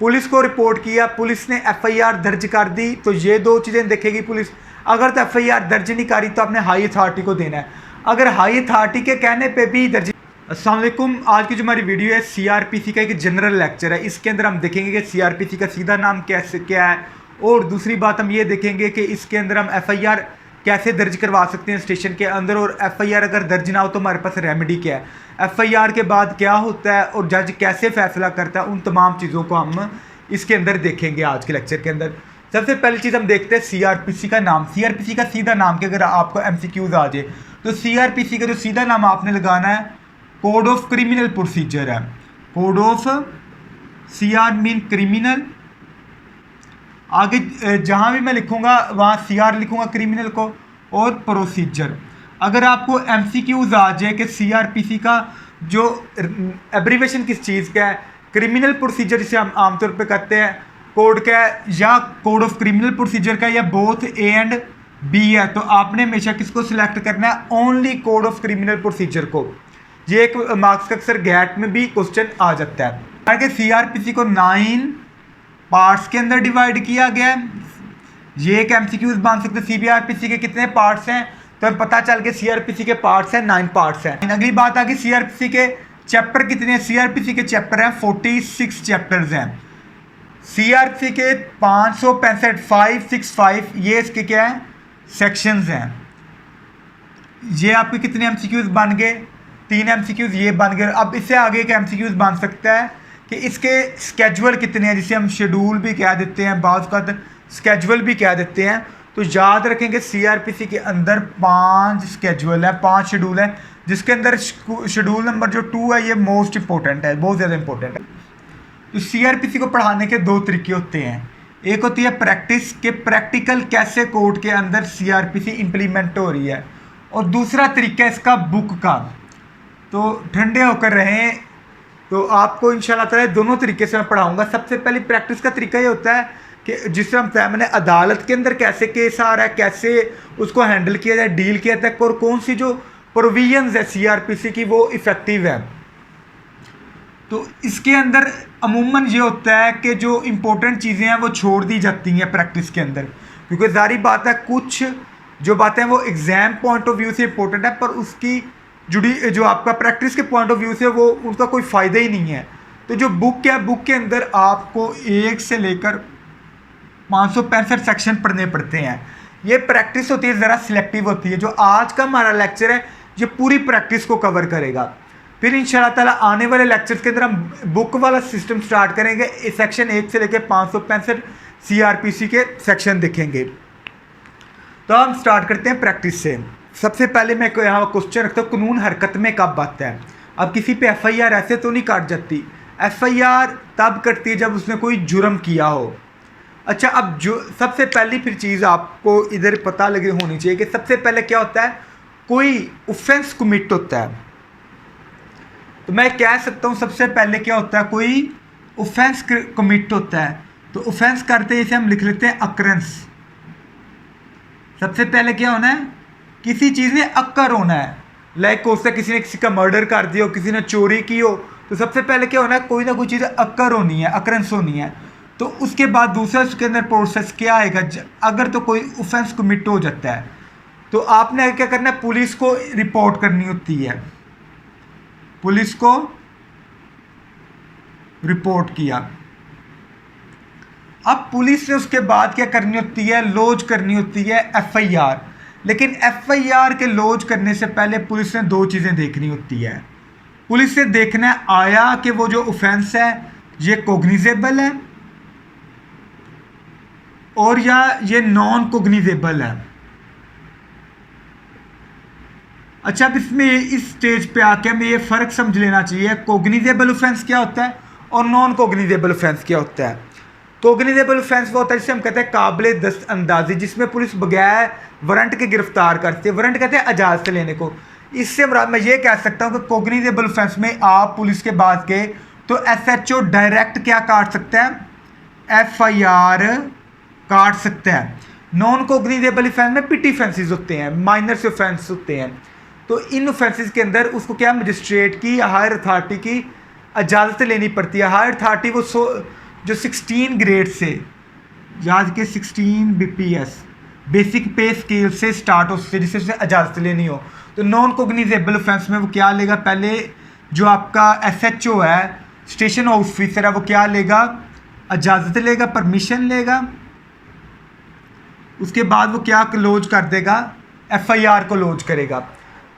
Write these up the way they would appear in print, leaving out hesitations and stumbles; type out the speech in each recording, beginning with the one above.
Police को report किया, police ने एफआईआर दर्ज कर दी, तो ये दो चीज़ें देखेगी पुलिस। अगर तो एफआईआर दर्ज नहीं करी तो आपने हाई अथॉरिटी को देना है। अगर हाई अथॉरिटी के कहने पे भी दर्ज। अस्सलाम वालेकुम, आज की जो हमारी वीडियो है सीआरपीसी का एक जनरल लेक्चर है। इसके अंदर हम देखेंगे कि सीआरपीसी का सीधा नाम कैसे क्या है, और दूसरी बात हम ये देखेंगे कि इसके अंदर हम एफआईआर कैसे दर्ज करवा सकते हैं स्टेशन के अंदर, और एफआईआर अगर दर्ज ना हो तो हमारे पास रेमेडी क्या है, एफआईआर के बाद क्या होता है और जज कैसे फैसला करता है, उन तमाम चीज़ों को हम इसके अंदर देखेंगे आज के लेक्चर के अंदर। सबसे पहली चीज़ हम देखते हैं सीआरपीसी का नाम। सीआरपीसी का सीधा नाम के अगर आपको एमसीक्यूज आ जाए तो सीआरपीसी का जो सीधा नाम आपने लगाना है कोड ऑफ क्रिमिनल प्रोसीजर है। Code of CR mean criminal, आगे जहाँ भी मैं लिखूंगा वहाँ सीआर लिखूंगा क्रिमिनल को, और प्रोसीजर। अगर आपको एमसीक्यूज आ जाए कि सीआरपीसी का जो एब्रीवेशन किस चीज़ का है, क्रिमिनल प्रोसीजर जिसे हम आमतौर पे कहते हैं, कोड का है या कोड ऑफ क्रिमिनल प्रोसीजर का, या बोथ ए एंड बी है, तो आपने हमेशा किसको सिलेक्ट करना है, only code of criminal procedure को। ये एक मार्क्स का अक्सर गैट में भी क्वेश्चन आ जाता है। आगे सीआरपीसी को 9 पार्ट्स के अंदर डिवाइड किया गया है। ये एक एमसीक्यूज बन सकते हैं सीबीआरपीसी के कितने पार्ट्स हैं, तो हमें पता चल के सीआरपीसी के पार्ट्स हैं 9 पार्ट्स हैं। अगली बात आ गई सीआरपीसी के चैप्टर कितने हैं। सीआरपीसी के चैप्टर हैं 46 चैप्टर्स हैं। सीआरपीसी के 565 565 ये इसके क्या है, सेक्शंस हैं। ये आपके कितने एमसीक्यूज बन गए, 3 एमसीक्यूज ये बन गए। अब इससे आगे एक एमसीक्यूज बन सकता है कि इसके स्केजुअल कितने हैं, जिसे हम शेड्यूल भी कह देते हैं, बाज़ का स्केजुअल भी कह देते हैं। तो याद रखेंगे सीआरपीसी के अंदर 5 स्केजुअल है, 5 शेड्यूल है, जिसके अंदर शेड्यूल नंबर जो 2 है ये मोस्ट इंपॉर्टेंट है, बहुत ज़्यादा इंपॉर्टेंट है। तो सीआरपीसी को पढ़ाने के 2 तरीके होते हैं। एक होती है प्रैक्टिस के, प्रैक्टिकल कैसे कोर्ट के अंदर सीआरपीसी इंप्लीमेंट हो रही है, और दूसरा तरीका है इसका बुक का। तो ठंडे होकर रहें, तो आपको इंशाल्लाह ताला दोनों तरीके से मैं पढ़ाऊंगा। सबसे पहले प्रैक्टिस का तरीका ये होता है कि जिससे हम सामने अदालत के अंदर कैसे केस आ रहा है, कैसे उसको हैंडल किया जाए, डील किया जाए, और कौन सी जो प्रोविजंस है सीआरपीसी की वो इफ़ेक्टिव है। तो इसके अंदर अमूमन ये होता है कि जो इम्पोर्टेंट चीज़ें हैं वो छोड़ दी जाती हैं प्रैक्टिस के अंदर, क्योंकि जारी बात है कुछ जो बातें हैं वो एग्ज़ाम पॉइंट ऑफ व्यू से इम्पोर्टेंट है, पर उसकी जुड़ी जो आपका प्रैक्टिस के पॉइंट ऑफ व्यू से वो उनका कोई फ़ायदा ही नहीं है। तो जो बुक है, बुक के अंदर आपको 1 से लेकर 565 सेक्शन पढ़ने पड़ते हैं। ये प्रैक्टिस होती है, ज़रा सिलेक्टिव होती है। जो आज का हमारा लेक्चर है ये पूरी प्रैक्टिस को कवर करेगा। फिर इंशाल्लाह ताला आने वाले लेक्चर्स के अंदर हम बुक वाला सिस्टम स्टार्ट करेंगे। सेक्शन 1 से लेकर 565 सीआरपीसी के सेक्शन देखेंगे। तो हम स्टार्ट करते हैं प्रैक्टिस से। सबसे पहले मैं यहाँ क्वेश्चन रखता हूँ, कानून हरकत में कब आता है। अब किसी पे एफआईआर ऐसे तो नहीं काट जाती, एफआईआर तब कटती है जब उसने कोई जुर्म किया हो। अच्छा, अब जो सबसे पहली फिर चीज़ आपको इधर पता लगे होनी चाहिए कि सबसे पहले क्या होता है, कोई ऑफेंस कमिट होता है। तो मैं कह सकता हूँ सबसे पहले क्या होता है, कोई ऑफेंस कमिट होता है। तो ऑफेंस करते जैसे हम लिख लेते हैं अकरेंस। सबसे पहले क्या होना है, किसी चीज़ ने अक्कर होना है। लाइक हो सकता है किसी ने किसी का मर्डर कर दिया हो, किसी ने चोरी की हो, तो सबसे पहले क्या होना है, कोई ना कोई चीज़ अक्कर होनी है, अकरेंस होनी है। तो उसके बाद दूसरा उसके अंदर प्रोसेस क्या आएगा, अगर तो कोई ऑफेंस कमिट हो जाता है तो आपने क्या करना है, पुलिस को रिपोर्ट करनी होती है। पुलिस को रिपोर्ट किया। अब पुलिस ने उसके बाद क्या करनी होती है, लॉज करनी होती है एफआईआर। लेकिन एफआईआर के लॉज करने से पहले पुलिस ने 2 चीज़ें देखनी होती है। पुलिस ने देखना है आया कि वो जो ऑफेंस है ये कोग्निजेबल है और या ये नॉन कोग्निजेबल है। अच्छा, अब इसमें इस स्टेज पे आके हमें ये फ़र्क समझ लेना चाहिए, कोग्निजेबल ऑफेंस क्या होता है और नॉन कोग्निजेबल ऑफेंस क्या होता है। कोग्निजेबल ऑफेंस वो होता है जिसे हम कहते हैं काबिल दस्त अंदाजी, जिसमें पुलिस बगैर वारंट के गिरफ्तार करती है। वारंट कहते हैं इजाज़त लेने को। इससे मैं ये कह सकता हूँ कि कोग्निजेबल ऑफेंस में आप पुलिस के बाद के तो एसएचओ डायरेक्ट क्या काट सकता है, एफआईआर काट सकता है। नॉन कोग्निजेबल ऑफेंस में पिटी ऑफेंसेस होते हैं, माइनर से ऑफेंस होते हैं। तो इन ऑफेंसेस के अंदर उसको क्या मजिस्ट्रेट की या हायर अथॉरिटी की इजाज़त लेनी पड़ती है। हायर अथॉरिटी वो जो 16 ग्रेड से याद के 16 BPS बेसिक पे स्केल से स्टार्ट हो, जिससे उसे इजाज़त लेनी हो, तो नॉन कोग्निजेबल ऑफेंस में वो क्या लेगा, पहले जो आपका SHO है, स्टेशन ऑफिसर है, वो क्या लेगा, इजाज़त लेगा, परमिशन लेगा। उसके बाद वो क्या क्लोज कर देगा, FIR को लॉन्च करेगा।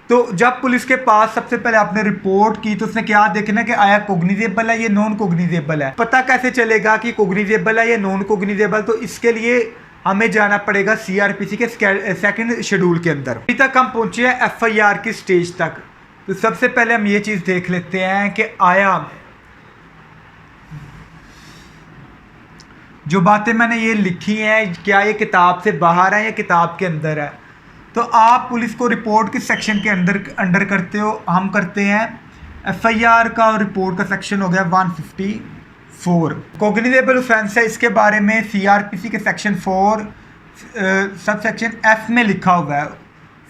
तो जब पुलिस के पास सबसे पहले आपने रिपोर्ट की तो उसने क्या देखना कि आया कोग्निजेबल है, ये नॉन कोग्निजेबल है। पता कैसे चलेगा कि कोग्निजेबल है या नॉन कोग्निजेबल, तो इसके लिए हमें जाना पड़ेगा CRPC के सेकंड शेड्यूल के अंदर। अभी तक हम पहुंचे हैं FIR की स्टेज तक। तो सबसे पहले हम ये चीज़ देख लेते हैं कि आया जो बातें मैंने ये लिखी हैं क्या ये किताब से बाहर है या किताब के अंदर है। तो आप पुलिस को रिपोर्ट किस सेक्शन के अंडर करते हो, हम करते हैं FIR का, और रिपोर्ट का सेक्शन हो गया 154। कोग्निजेबल ऑफेंस है, इसके बारे में CRPC के सेक्शन 4 सब सेक्शन F में लिखा हुआ है।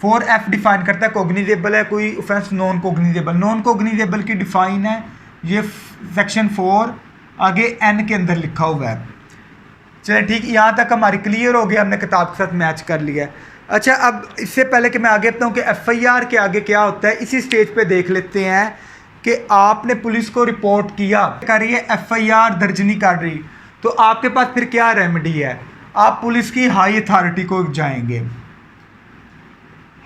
4F डिफाइन करता है कोग्निजेबल है कोई offence, non cognisable. Non cognisable की डिफाइन है ये सेक्शन 4 आगे N के अंदर लिखा हुआ है। चलिए ठीक, यहाँ तक हमारी क्लियर हो गया, हमने किताब के साथ मैच कर लिया है। अच्छा, अब इससे पहले कि मैं आगे बताऊँ कि FIR के आगे क्या होता है, इसी स्टेज पे देख लेते हैं कि आपने पुलिस को रिपोर्ट किया, कर रही है FIR दर्ज नहीं कर रही, तो आपके पास फिर क्या रेमेडी है, आप पुलिस की हाई अथॉरिटी को जाएंगे,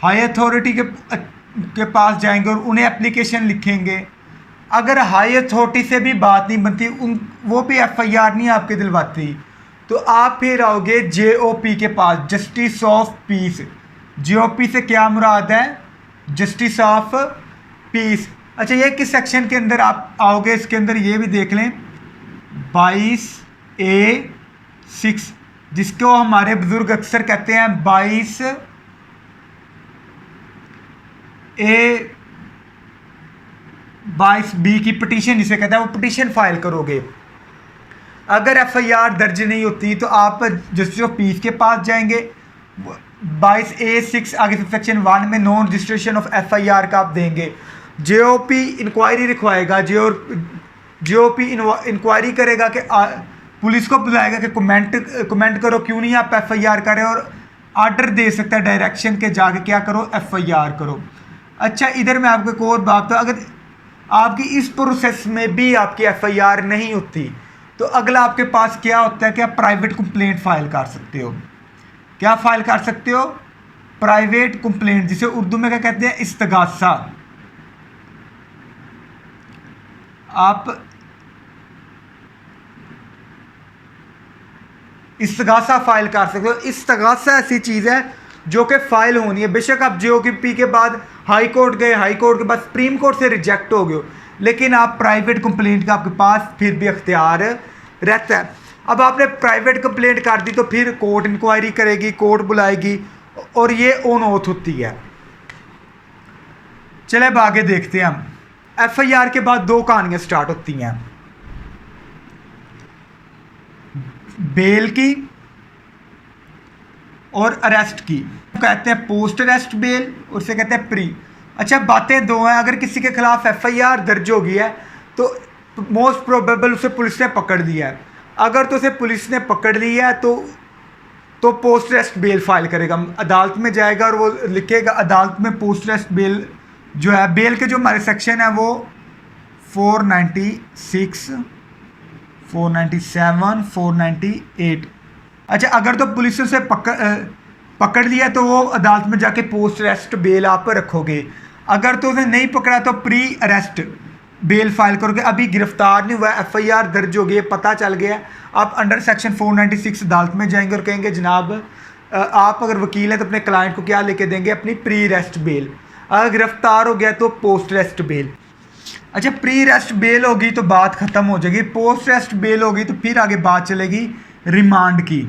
हाई अथॉरिटी के पास जाएंगे और उन्हें एप्लीकेशन लिखेंगे। अगर हाई अथॉरिटी से भी बात नहीं बनती, वो भी FIR नहीं आपके दिलवाती, तो आप फिर आओगे JOP के पास, जस्टिस ऑफ पीस। JOP से क्या मुराद है, जस्टिस ऑफ पीस। अच्छा, ये किस सेक्शन के अंदर आप आओगे, इसके अंदर ये भी देख लें 22A6, जिसको हमारे बुजुर्ग अक्सर कहते हैं 22B की पिटीशन जिसे कहते हैं, वो पिटीशन फाइल करोगे। अगर FIR दर्ज नहीं होती तो आप जस्टिस ऑफ पीस के पास जाएंगे। 22A6 आगे सेक्शन 1 में नॉन रजिस्ट्रेशन ऑफ FIR का आप देंगे। JOP इंक्वायरी लिखवाएगा, JOP इंक्वायरी करेगा कि पुलिस को बुलाएगा कि कमेंट करो क्यों नहीं आप FIR करें, और आर्डर दे सकता है डायरेक्शन के जाके क्या करो, FIR करो। अच्छा, इधर मैं आपको एक और बात, तो अगर आपकी इस प्रोसेस में भी आपकी FIR नहीं होती तो अगला आपके पास क्या होता है कि आप प्राइवेट कंप्लेंट फाइल कर सकते हो। क्या फाइल कर सकते हो, प्राइवेट कंप्लेंट, जिसे उर्दू में क्या कहते हैं, इस्तगासा। आप इस्तगासा फाइल कर सकते हो। इस्तगासा ऐसी चीज़ है जो कि फाइल होनी है। बेशक आप JOP के बाद हाई कोर्ट गए, हाई कोर्ट के बाद सुप्रीम कोर्ट से रिजेक्ट हो गए, लेकिन आप प्राइवेट कंप्लेंट का आपके पास फिर भी अख्तियार रहता है। अब आपने प्राइवेट कंप्लेंट कर दी तो फिर कोर्ट इंक्वायरी करेगी, कोर्ट बुलाएगी, और ये ऑन ओथ होती है। चले अब आगे देखते हैं हम। FIR के बाद दो कहानियां स्टार्ट होती हैं, बेल की और अरेस्ट की। कहते हैं पोस्ट अरेस्ट बेल और उसे कहते हैं प्री। अच्छा, बातें दो हैं। अगर किसी के खिलाफ FIR दर्ज हो गई है तो मोस्ट प्रोबेबल उसे पुलिस ने पकड़ लिया है। अगर तो उसे पुलिस ने पकड़ लिया है तो पोस्ट अरेस्ट बेल फाइल करेगा, अदालत में जाएगा और वो लिखेगा अदालत में पोस्ट अरेस्ट बेल जो है। बेल के जो हमारे सेक्शन है वो 496, 497, 498। अच्छा, अगर तो पुलिस ने उसे पकड़ लिया तो वो अदालत में जाके पोस्ट अरेस्ट बेल आप रखोगे। अगर तो उसे नहीं पकड़ा तो प्री अरेस्ट बेल फाइल करोगे। अभी गिरफ्तार नहीं हुआ, FIR दर्ज हो गई, पता चल गया, आप अंडर सेक्शन 496 अदालत में जाएंगे और कहेंगे जनाब आप अगर वकील हैं तो अपने क्लाइंट को क्या लेके देंगे, अपनी प्री अरेस्ट बेल। अगर गिरफ्तार हो गया तो पोस्ट अरेस्ट बेल। अच्छा, प्री अरेस्ट बेल होगी तो बात ख़त्म हो जाएगी। पोस्ट अरेस्ट बेल होगी तो फिर आगे बात चलेगी रिमांड की।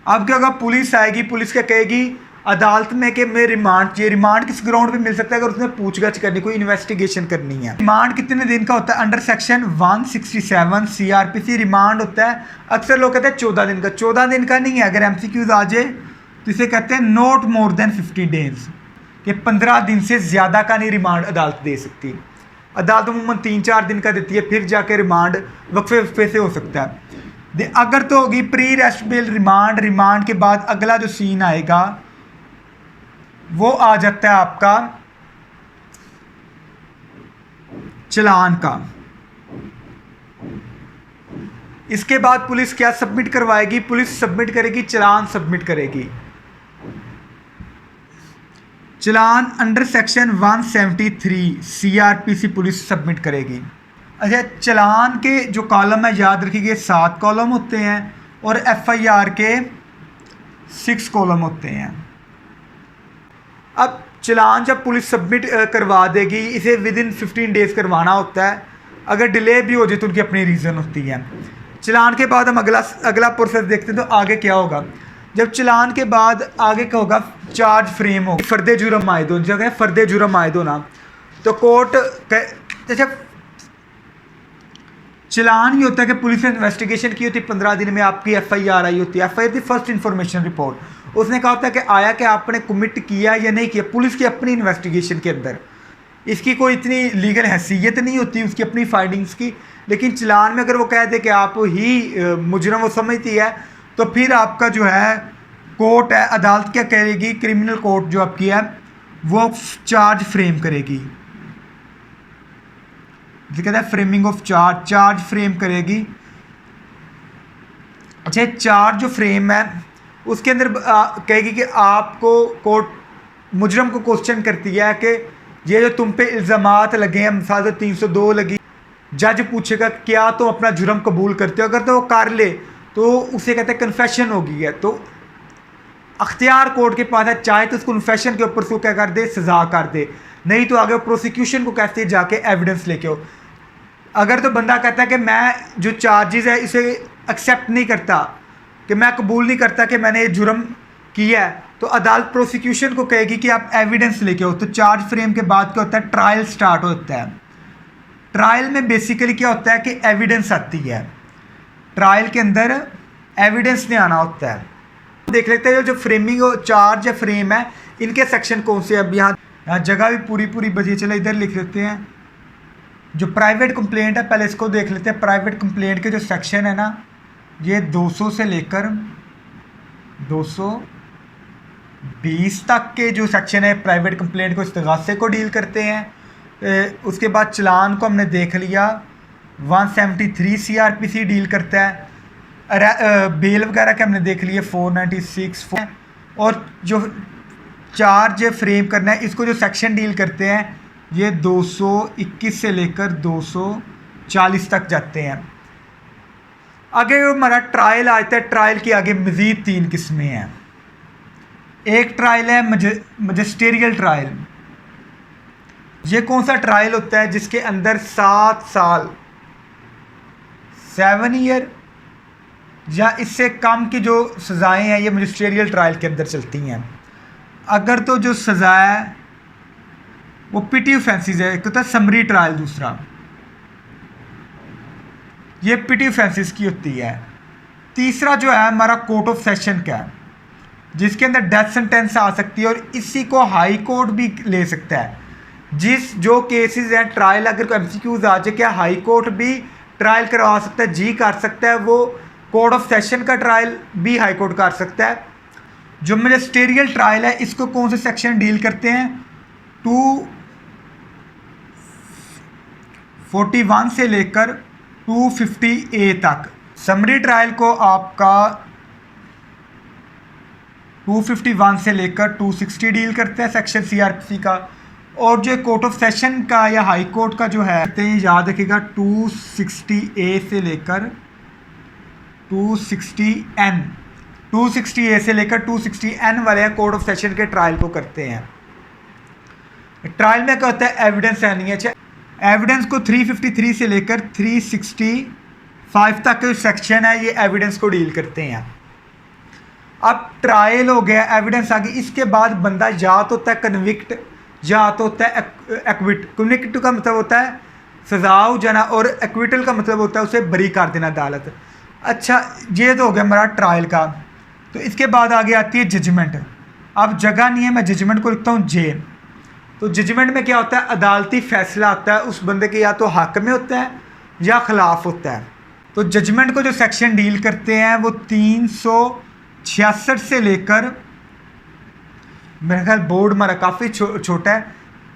अब क्या होगा, पुलिस आएगी, पुलिस क्या कहेगी अदालत में कि मैं रिमांड चाहिए। रिमांड किस ग्राउंड पे मिल सकता है, अगर उसने पूछगछ करनी, कोई इन्वेस्टिगेशन करनी है। रिमांड कितने दिन का होता है, अंडर सेक्शन 167 CRPC रिमांड होता है। अक्सर लोग कहते हैं 14 दिन का, 14 दिन का नहीं है। अगर MCQs आ जाए तो इसे कहते हैं नॉट मोर देन 50 डेज, कि 15 दिन से ज़्यादा का नहीं रिमांड अदालत दे सकती। अदालत अमूमन 3-4 दिन का देती है, फिर जाके रिमांड वक्फे से हो सकता है। अगर तो होगी pre arrest bail remand, remand के बाद अगला जो सीन आएगा वो आ जाता है आपका चलान का। इसके बाद पुलिस क्या सबमिट करवाएगी? पुलिस सबमिट करेगी, चलान सबमिट करेगी। चलान under section 173 CrPC police submit करेगी। अच्छा, चलान के जो कॉलम है याद रखिए 7 कॉलम होते हैं और एफआईआर के 6 कॉलम होते हैं। अब चलान जब पुलिस सबमिट करवा देगी, इसे विद इन 15 डेज़ करवाना होता है। अगर डिले भी हो जाए तो उनकी अपनी रीज़न होती है। चलान के बाद हम अगला प्रोसेस देखते हैं। तो आगे क्या होगा? जब चलान के बाद आगे क्या होगा? चार्ज फ्रेम होगा, फ़र्द जुर्म आयद होना। जगह फ़र्द जुर्म आयद होना तो कोर्ट जैसे चलान ये होता है कि पुलिस ने इन्वेस्टिगेशन की होती है, 15 दिन में आपकी एफआईआर आई होती है। FIR the first information report, उसने कहा होता है कि आया कि आपने कमिट किया या नहीं किया। पुलिस की अपनी इन्वेस्टिगेशन के अंदर इसकी कोई इतनी लीगल हैसियत नहीं होती उसकी अपनी फाइंडिंग्स की। लेकिन चलान में अगर वो कह दे कि आप ही मुजरम वो समझती है, तो फिर आपका जो है कोर्ट है, अदालत क्या करेगी? क्रिमिनल कोर्ट जो आपकी है वो चार्ज फ्रेम करेगी, जो कहता है framing of charge, charge frame करेगी। अच्छा, चार्ज जो फ्रेम है उसके अंदर कहेगी कि आपको कोर्ट मुजरम को क्वेश्चन करती है कि ये जो तुम पे इल्ज़ामात लगे हैं, मिसाल 302 लगी, जज पूछेगा क्या तुम अपना जुर्म कबूल करते हो? अगर तो वो कर ले तो उसे कहते हैं कन्फेशन हो गई है। तो अख्तियार कोर्ट के पास है, चाहे तो उसको कन्फेशन के ऊपर उसको क्या कर दे? सज़ा कर दे, नहीं तो आगे प्रोसिक्यूशन को कहते जाके एविडेंस लेके हो। अगर तो बंदा कहता है कि मैं जो चार्जेस है इसे एक्सेप्ट नहीं करता, कि मैं कबूल नहीं करता कि मैंने ये जुर्म किया है, तो अदालत प्रोसिक्यूशन को कहेगी कि आप एविडेंस लेके हो। तो चार्ज फ्रेम के बाद क्या होता है? ट्रायल स्टार्ट होता है। ट्रायल में बेसिकली क्या होता है कि एविडेंस आती है। ट्रायल के अंदर एविडेंस नहीं आना होता है। देख लेते हैं जो फ्रेमिंग और चार्ज या फ्रेम है इनके सेक्शन कौन से। अब यहाँ जगह भी पूरी बची, चलो इधर लिख लेते हैं। जो प्राइवेट कंप्लेंट है पहले इसको देख लेते हैं। प्राइवेट कंप्लेंट के जो सेक्शन है ना, ये 200 से लेकर 220 तक के जो सेक्शन है प्राइवेट कंप्लेंट को इस्तिगासे को डील करते हैं। उसके बाद चलान को हमने देख लिया, 173 सीआरपीसी डील करता है। बेल वगैरह के हमने देख लिए 496 और जो चार्ज फ्रेम करना है इसको जो सेक्शन डील करते हैं ये 221 से लेकर 240 तक जाते हैं। आगे हमारा ट्रायल आता है। ट्रायल की आगे मज़ीद 3 किस्में हैं। एक ट्रायल है मजिस्टेरियल ट्रायल। ये कौन सा ट्रायल होता है? जिसके अंदर 7 साल 7 ईयर या इससे कम की जो सज़ाएं हैं ये मजिस्टेरियल ट्रायल के अंदर चलती हैं। अगर तो जो सज़ा है वो पिटी ऑफेंसेस है, एक होता है समरी ट्रायल, दूसरा ये पिटी ऑफेंसेस की होती है। तीसरा जो है हमारा कोर्ट ऑफ सेशन का है, जिसके अंदर डेथ सेंटेंस आ सकती है और इसी को हाई कोर्ट भी ले सकता है। जो केसेस हैं ट्रायल अगर कोई एमसीक्यूज आ जाए, क्या हाई कोर्ट भी ट्रायल करवा सकता है? जी कर सकता है। वो कोर्ट ऑफ सेशन का ट्रायल भी हाई कोर्ट कर सकता है। जो मजिस्टेरियल ट्रायल है इसको कौन से सेक्शन डील करते हैं? 241 से लेकर 250A तक। समरी ट्रायल को आपका 251 से लेकर 260 डील करते हैं सेक्शन सीआरपीसी का। और जो कोर्ट ऑफ सेशन का या हाई कोर्ट का जो है याद रखिएगा 260A से लेकर 260N, 260A से लेकर 260N वाले हैं कोर्ट ऑफ सेशन के ट्रायल को करते हैं। ट्रायल में क्या होता है? एविडेंस है नहीं। अच्छा, एविडेंस को 353 से लेकर 365 तक के सेक्शन है ये एविडेंस को डील करते हैं। अब ट्रायल हो गया, एविडेंस आ गई, इसके बाद बंदा या तो होता है कन्विक्ट या तो होता है एक्विट। कन्विक्ट का मतलब होता है सजा हो जाना और एक्विटल का मतलब होता है उसे बरी कर देना अदालत। अच्छा, ये तो हो गया हमारा ट्रायल का। तो इसके बाद आगे आती है जजमेंट। अब जगह नहीं है, मैं जजमेंट को लिखता हूँ जे। तो जजमेंट में क्या होता है, अदालती फैसला होता है उस बंदे के या तो हक में होता है या खिलाफ होता है। तो जजमेंट को जो सेक्शन डील करते हैं वो 366 से लेकर, मेरा ख्याल बोर्ड हमारा काफ़ी छोटा है,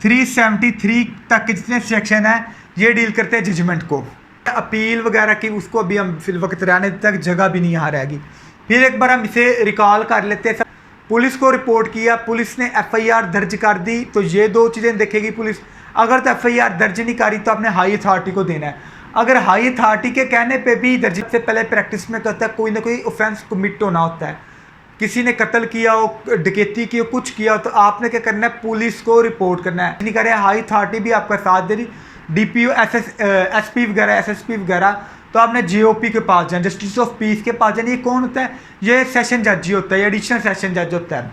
373 तक के जितने सेक्शन है ये डील करते हैं जजमेंट को। अपील वगैरह की उसको अभी हम फिल वक्त रहने तक जगह भी नहीं यहाँ रहेगी। फिर एक बार हम इसे रिकॉल कर लेते हैं। पुलिस को रिपोर्ट किया, पुलिस ने एफआईआर दर्ज कर दी, तो ये दो चीज़ें देखेगी पुलिस। अगर तो एफआईआर दर्ज नहीं करी तो आपने हाई अथॉरिटी को देना है। अगर हाई अथॉरिटी के कहने पे भी दर्ज से पहले प्रैक्टिस में कहता है कोई ना कोई ऑफेंस कमिट होना होता है, किसी ने कत्ल किया हो, डकैती की हो, कुछ किया हो, तो आपने क्या करना है, पुलिस को रिपोर्ट करना है। नहीं करे हाई अथॉरिटी भी आपका साथ दे रही, डीपीओ एसपी वगैरह एसएसपी वगैरह, तो आपने जीओपी के पास जाना, जस्टिस ऑफ पीस के पास जाना। ये कौन होता है, ये सेशन जज ही होता है, ये एडिशनल सेशन जज होता है।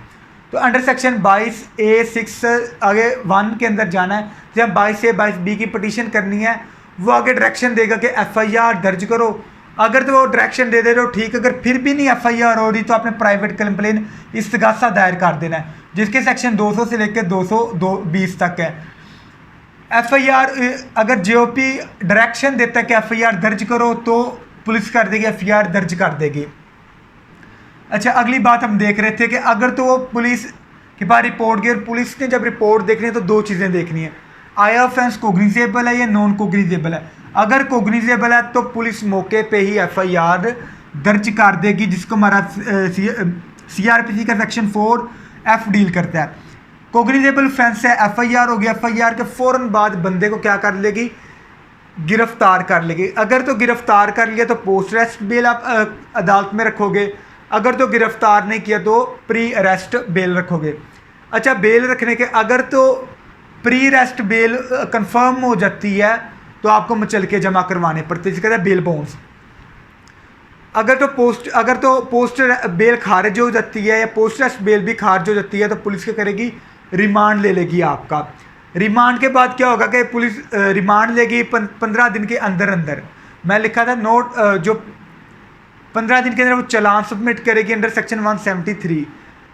तो अंडर सेक्शन 22A6 आगे 1 के अंदर जाना है। जब 22A 22B की पटिशन करनी है, वो आगे डायरेक्शन देगा कि एफआईआर दर्ज करो। अगर तो वो डायरेक्शन दे रहे हो ठीक, अगर फिर भी नहीं एफआईआर हो रही तो आपने प्राइवेट कंप्लेन इस्तगासा दायर कर देना है, जिसके सेक्शन 200 से लेकर 220 तक है। एफआईआर अगर जीओपी डायरेक्शन देता है कि एफआईआर दर्ज करो तो पुलिस कर देगी, एफआईआर दर्ज कर देगी। अच्छा, अगली बात हम देख रहे थे कि अगर तो वो पुलिस के पास रिपोर्ट गई और पुलिस ने जब रिपोर्ट देखनी है तो दो चीज़ें देखनी है, आया ऑफेंस कोग्निजेबल है या नॉन कोग्निजेबल है। अगर कोग्निजेबल है तो पुलिस मौके पे ही एफआईआर दर्ज कर देगी, जिसको हमारा सीआरपीसी का सेक्शन 4F डील करता है। कोग्निजेबल ऑफेंस है, एफआईआर हो गया, एफआईआर के फ़ौरन बाद बंदे को क्या कर लेगी, गिरफ्तार कर लेगी। अगर तो गिरफ्तार कर लिया तो पोस्ट अरेस्ट बेल आप अदालत में रखोगे, अगर तो गिरफ्तार नहीं किया तो प्री अरेस्ट बेल रखोगे। अच्छा, बेल रखने के अगर तो प्री अरेस्ट बेल कंफर्म हो जाती है तो आपको मुचलके जमा करवाने पड़ते हैं, जिसे कहते हैं बेल बाउंस। अगर तो पोस्ट बेल खारिज हो जाती है या पोस्ट अरेस्ट बेल भी खारिज हो जाती है तो पुलिस क्या करेगी, रिमांड ले लेगी आपका। रिमांड के बाद क्या होगा कि पुलिस रिमांड लेगी 15 दिन के अंदर अंदर। मैं लिखा था नोट, जो 15 दिन के अंदर वो चालान सबमिट करेगी अंडर सेक्शन 173।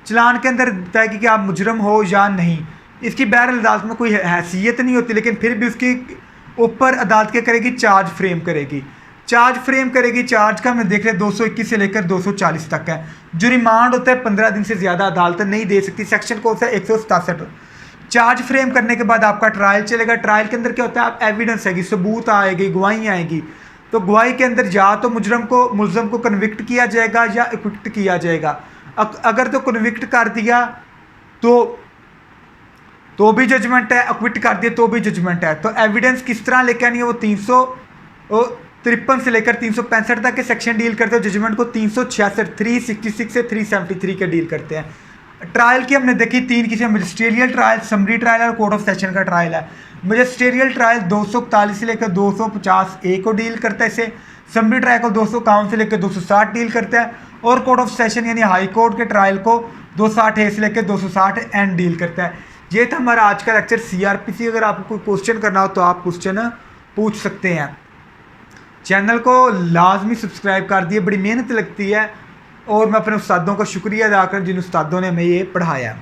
चालान के अंदर बताएगी कि आप मुजरम हो या नहीं। इसकी बहरहाल अदालत में कोई हैसियत नहीं होती, लेकिन फिर भी उसकी ऊपर अदालत क्या करेगी, चार्ज फ्रेम करेगी। चार्ज फ्रेम करेगी, चार्ज का हमने देख लिया 221 से लेकर 240 तक है। जो रिमांड होता है 15 दिन से ज़्यादा अदालत नहीं दे सकती, सेक्शन कौन सा है 167। चार्ज फ्रेम करने के बाद आपका ट्रायल चलेगा। ट्रायल के अंदर क्या होता है, आप एविडेंस आएगी, सबूत आएगी, गवाही आएगी। तो गवाही के अंदर या तो मुलजम को कन्विक्ट किया जाएगा या एक्विक्ट किया जाएगा। अगर तो कन्विक्ट कर दिया तो भी जजमेंट है, एक्विट कर दिया तो भी जजमेंट है। तो एविडेंस किस तरह लेके आनी है, वो 353 से लेकर 365 तक के सेक्शन डील करते हैं। जजमेंट को 366 366 से 373 के डील करते हैं। ट्रायल की हमने देखी 3 किस्म, मजिस्ट्रियल ट्रायल, समरी ट्रायल और कोर्ट ऑफ सेशन का ट्रायल है। मजिस्ट्रियल ट्रायल 241 से लेकर 250A को डील करता है इसे। समरी ट्रायल को 251 से लेकर 260 डील करता है, और कोर्ट ऑफ सेशन यानी हाई कोर्ट के ट्रायल को 260A से लेकर 260N डील करता है। ये था हमारा आज का लेक्चर सीआरपीसी। अगर आपको कोई क्वेश्चन करना हो तो आप क्वेश्चन पूछ सकते हैं। चैनल को लाजमी सब्सक्राइब कर दिए, बड़ी मेहनत लगती है, और मैं अपने उस्तादों का शुक्रिया अदा कर जिन उस्तादों ने हमें ये पढ़ाया।